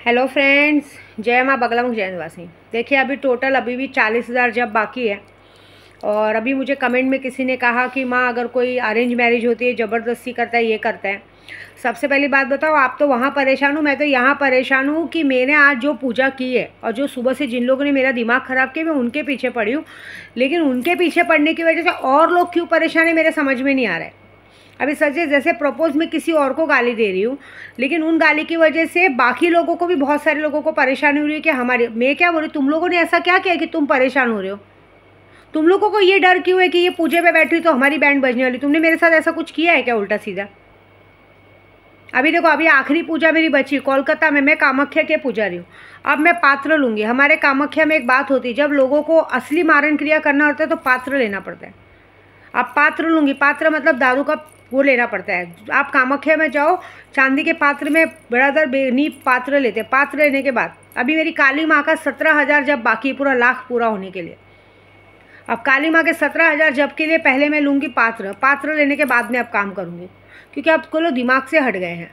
Hello friends, जय माँ बगलामुख जय निवासी। देखिए अभी टोटल अभी भी 40,000 जब बाकी है। और अभी मुझे कमेंट में किसी ने कहा कि माँ अगर कोई अरेंज मैरिज होती है, ज़बरदस्ती करता है, ये करता है। सबसे पहली बात बताओ, आप तो वहाँ परेशान हूँ, मैं तो यहाँ परेशान हूँ कि मैंने आज जो पूजा की है और जो सुबह से जिन लोगों ने मेरा दिमाग ख़राब किया मैं उनके पीछे पड़ी हूँ। लेकिन उनके पीछे पड़ने की वजह से और लोग क्यों परेशान है मेरे समझ में नहीं आ रहा है। अभी सच है, जैसे प्रपोज में किसी और को गाली दे रही हूँ, लेकिन उन गाली की वजह से बाकी लोगों को भी, बहुत सारे लोगों को परेशानी हो रही है कि हमारे, मैं क्या बोल रही, तुम लोगों ने ऐसा क्या किया कि तुम परेशान हो रहे हो? तुम लोगों को ये डर क्यों है कि ये पूजे पे बैठी तो हमारी बैंड बजने वाली? तुमने मेरे साथ ऐसा कुछ किया है क्या उल्टा सीधा? अभी देखो, अभी आखिरी पूजा मेरी बची कोलकाता में, मैं कामाख्या के पुजारी हूँ। अब मैं पात्र लूँगी। हमारे कामाख्या में एक बात होती है, जब लोगों को असली मारण क्रिया करना होता है तो पात्र लेना पड़ता है। अब पात्र लूँगी, पात्र मतलब दारू का वो लेना पड़ता है। आप कामाख्या में जाओ, चांदी के पात्र में बराबर बेनी पात्र लेते हैं। पात्र लेने के बाद अभी मेरी काली माँ का 17,000 जब बाकी, पूरा लाख पूरा होने के लिए। अब काली माँ के 17,000 जब के लिए पहले मैं लूँगी पात्र। पात्र लेने के बाद में अब काम करूँगी, क्योंकि अब को लोग दिमाग से हट गए हैं।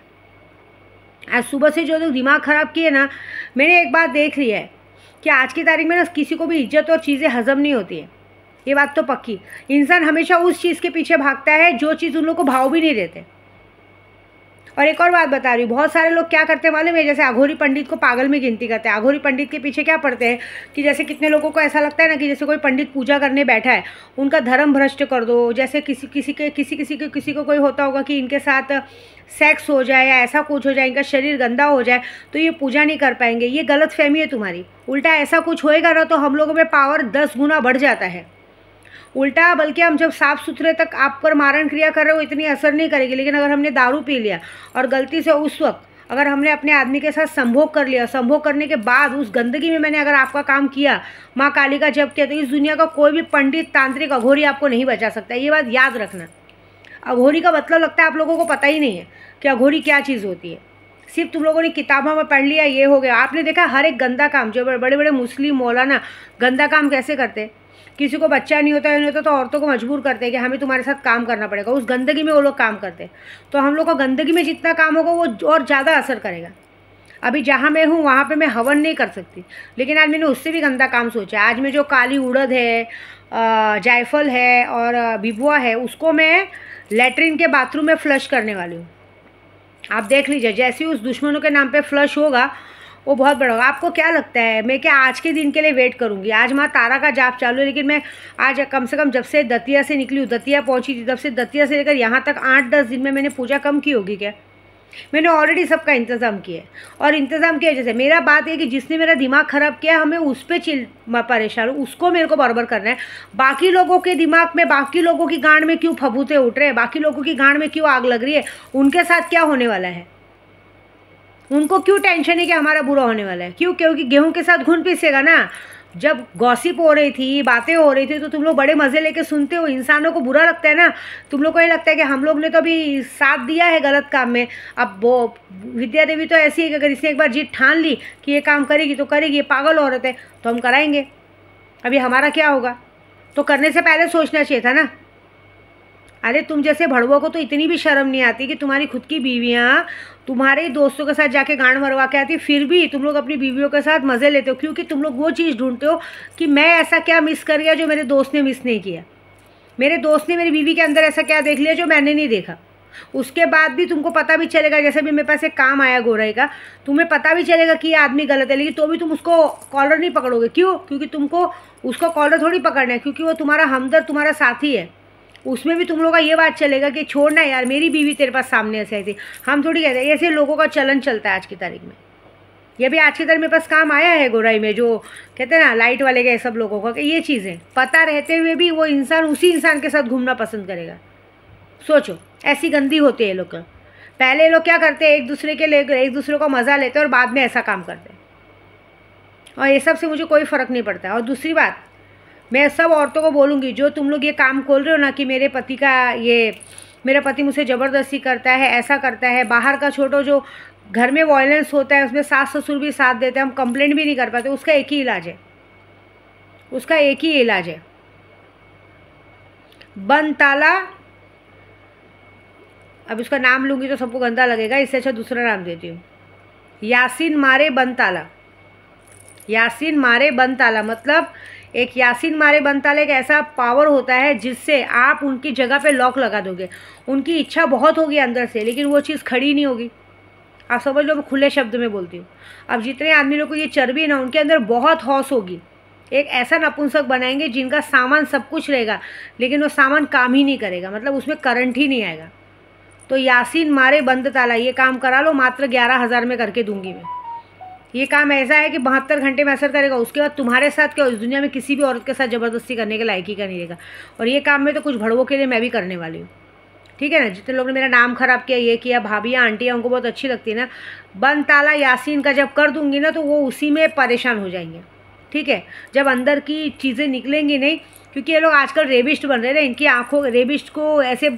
आज सुबह से जो लोग दिमाग ख़राब किए ना, मैंने एक बात देख ली है कि आज की तारीख में ना किसी को भी इज्जत और चीज़ें हज़म नहीं होती है। ये बात तो पक्की। इंसान हमेशा उस चीज़ के पीछे भागता है जो चीज़ उन लोगों को भाव भी नहीं देते। और एक और बात बता रही हूँ, बहुत सारे लोग क्या करते हैं मालूम है? जैसे अघोरी पंडित को पागल में गिनती करते हैं। अघोरी पंडित के पीछे क्या पढ़ते हैं कि जैसे कितने लोगों को ऐसा लगता है ना कि जैसे कोई पंडित पूजा करने बैठा है, उनका धर्म भ्रष्ट कर दो। जैसे किसी को कोई होता होगा कि इनके साथ सेक्स हो जाए या ऐसा कुछ हो जाए, इनका शरीर गंदा हो जाए तो ये पूजा नहीं कर पाएंगे। ये गलत फहमी है तुम्हारी। उल्टा ऐसा कुछ होएगा ना तो हम लोगों में पावर 10 गुना बढ़ जाता है। उल्टा बल्कि हम जब साफ़ सुथरे तक आप पर मारण क्रिया कर रहे हो इतनी असर नहीं करेगी। लेकिन अगर हमने दारू पी लिया और गलती से उस वक्त अगर हमने अपने आदमी के साथ संभोग कर लिया, संभोग करने के बाद उस गंदगी में मैंने अगर आपका काम किया, माँ काली का जप किया, तो इस दुनिया का कोई भी पंडित, तांत्रिक, अघोरी आपको नहीं बचा सकता। ये बात याद रखना। अघोरी का मतलब लगता है आप लोगों को पता ही नहीं है कि अघोरी क्या चीज़ होती है। सिर्फ तुम लोगों ने किताबों में पढ़ लिया, ये हो गया। आपने देखा हर एक गंदा काम, जो बड़े बड़े मुस्लिम मौलाना गंदा काम कैसे करते हैं? किसी को बच्चा नहीं होता, नहीं होता तो औरतों को मजबूर करते हैं कि हमें तुम्हारे साथ काम करना पड़ेगा। उस गंदगी में वो लोग काम करते हैं। तो हम लोग को गंदगी में जितना काम होगा वो और ज़्यादा असर करेगा। अभी जहाँ मैं हूँ वहाँ पे मैं हवन नहीं कर सकती, लेकिन आज मैंने उससे भी गंदा काम सोचा। आज मैं जो काली उड़द है, जायफल है और बिबुआ है, उसको मैं लेटरिन के बाथरूम में फ्लश करने वाली हूँ। आप देख लीजिए, जैसे ही उस दुश्मनों के नाम पे फ्लश होगा वो बहुत बड़ा होगा। आपको क्या लगता है मैं क्या आज के दिन के लिए वेट करूंगी? आज माँ तारा का जाप चालू है, लेकिन मैं आज कम से कम जब से दतिया से निकली हूँ, दतिया पहुँची थी, तब से दतिया से लेकर यहाँ तक 8-10 दिन में मैंने पूजा कम की होगी क्या? मैंने ऑलरेडी सबका इंतज़ाम किया है। और इंतज़ाम किया, जैसे मेरा बात है कि जिसने मेरा दिमाग ख़राब किया हमें उस पर परेशान हूँ, उसको मेरे को बराबर करना है। बाकी लोगों के दिमाग में, बाकी लोगों की गांड में क्यों फबूते उठ रहे हैं? बाकी लोगों की गांड में क्यों आग लग रही है? उनके साथ क्या होने वाला है? उनको क्यों टेंशन है कि हमारा बुरा होने वाला है? क्यों? क्योंकि गेहूं के साथ घुन पीसेगा ना। जब गॉसिप हो रही थी, बातें हो रही थी, तो तुम लोग बड़े मज़े लेके सुनते हो। इंसानों को बुरा लगता है ना। तुम लोग को ये लगता है कि हम लोग ने तो अभी साथ दिया है गलत काम में। अब वो विद्या देवी तो ऐसी है कि अगर इसने एक बार जीत ठान ली कि ये काम करेगी तो करेगी, ये पागल औरत है, तो हम कराएंगे। अभी हमारा क्या होगा? तो करने से पहले सोचना चाहिए था ना। अरे तुम जैसे भड़वों को तो इतनी भी शर्म नहीं आती कि तुम्हारी खुद की बीवियाँ तुम्हारे ही दोस्तों के साथ जाके गांड मरवा के आती, फिर भी तुम लोग अपनी बीवियों के साथ मज़े लेते हो, क्योंकि तुम लोग वो चीज़ ढूंढते हो कि मैं ऐसा क्या मिस कर गया जो मेरे दोस्त ने मिस नहीं किया। मेरे दोस्त ने मेरी बीवी के अंदर ऐसा क्या देख लिया जो मैंने नहीं देखा। उसके बाद भी तुमको पता भी चलेगा, जैसे भी मेरे पास एक काम आया गोराई का, तुम्हें पता भी चलेगा कि ये आदमी गलत है, लेकिन तो भी तुम उसको कॉलर नहीं पकड़ोगे। क्यों? क्योंकि तुमको उसको कॉलर थोड़ी पकड़ना है, क्योंकि वो तुम्हारा हमदर्द, तुम्हारा साथी है। उसमें भी तुम लोग का ये बात चलेगा कि छोड़ना यार, मेरी बीवी तेरे पास सामने ऐसे आई थी। हम थोड़ी कहते हैं, ऐसे लोगों का चलन चलता है आज की तारीख में। ये भी आज की तारीख मेरे पास काम आया है गोराई में, जो कहते हैं ना लाइट वाले के, सब लोगों का कि ये चीज़ें पता रहते हुए भी वो इंसान उसी इंसान के साथ घूमना पसंद करेगा। सोचो, ऐसी गंदी होती है ये लोग। पहले लोग क्या करते हैं, एक दूसरे के लिए एक दूसरे को मज़ा लेते हैं और बाद में ऐसा काम करते हैं। और ये सब से मुझे कोई फ़र्क नहीं पड़ता। और दूसरी बात, मैं सब औरतों को बोलूँगी, जो तुम लोग ये काम खोल रहे हो ना कि मेरे पति का ये, मेरा पति मुझसे ज़बरदस्ती करता है, ऐसा करता है, बाहर का छोटो, जो घर में वायलेंस होता है उसमें सास ससुर भी साथ देते हैं, हम कंप्लेंट भी नहीं कर पाते, उसका एक ही इलाज है, उसका एक ही इलाज है, बंद ताला। अब उसका नाम लूँगी तो सबको गंदा लगेगा, इससे अच्छा दूसरा नाम देती हूँ। यासीन मारे बंद ताला। यासीन मारे बंद ताला मतलब एक यासीन मारे बंद ताला एक ऐसा पावर होता है जिससे आप उनकी जगह पे लॉक लगा दोगे। उनकी इच्छा बहुत होगी अंदर से, लेकिन वो चीज़ खड़ी नहीं होगी। आप समझ लो, मैं खुले शब्द में बोलती हूँ। अब जितने आदमी लोग को ये चर्बी है ना, उनके अंदर बहुत हौस होगी। एक ऐसा नपुंसक बनाएंगे जिनका सामान सब कुछ रहेगा, लेकिन वो सामान काम ही नहीं करेगा, मतलब उसमें करंट ही नहीं आएगा। तो यासीन मारे बंद ताला ये काम करा लो, मात्र 11,000 में करके दूंगी मैं। ये काम ऐसा है कि 72 घंटे में असर करेगा। उसके बाद तुम्हारे साथ क्या, इस दुनिया में किसी भी औरत के साथ ज़बरदस्ती करने के लायक ही का नहीं रहेगा। और ये काम में तो कुछ भड़वों के लिए मैं भी करने वाली हूँ, ठीक है ना। जितने लोगों ने मेरा नाम ख़राब किया, ये किया, भाभियाँ आंटियाँ उनको बहुत अच्छी लगती है ना, बंद ताला यासीन का जब कर दूंगी ना, तो वो उसी में परेशान हो जाएंगे, ठीक है। जब अंदर की चीज़ें निकलेंगी नहीं, क्योंकि ये लोग आजकल रेबिस्ट बन रहे हैं, इनकी आंखों, रेबिस्ट को ऐसे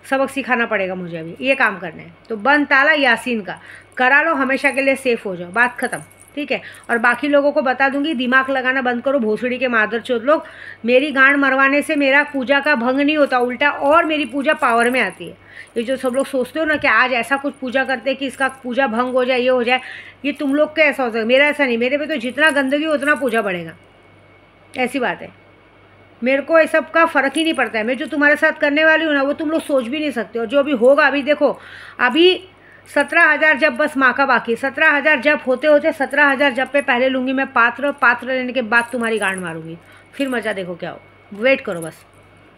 सबक सिखाना पड़ेगा मुझे, अभी ये काम करना है। तो बंद ताला यासीन का करा लो, हमेशा के लिए सेफ हो जाओ, बात ख़त्म, ठीक है। और बाकी लोगों को बता दूंगी, दिमाग लगाना बंद करो भोसड़ी के मादरचोद लोग। मेरी गांड मरवाने से मेरा पूजा का भंग नहीं होता, उल्टा और मेरी पूजा पावर में आती है। ये जो सब लोग सोचते हो ना कि आज ऐसा कुछ पूजा करते हैं कि इसका पूजा भंग हो जाए, ये हो जाए, ये तुम लोग का ऐसा हो सकता है, मेरा ऐसा नहीं। मेरे पे तो जितना गंदगी हो उतना पूजा बढ़ेगा, ऐसी बात है। मेरे को इस सब का फ़र्क ही नहीं पड़ता है। मैं जो तुम्हारे साथ करने वाली हूँ ना, वो तुम लोग सोच भी नहीं सकते। और जो अभी होगा, अभी देखो, अभी 17,000 जब बस माँ का बाकी, 17,000 जब होते होते 17,000 जब पे पहले लूँगी मैं पात्र लेने के बाद तुम्हारी गांड मारूंगी, फिर मज़ा देखो क्या हो। वेट करो बस।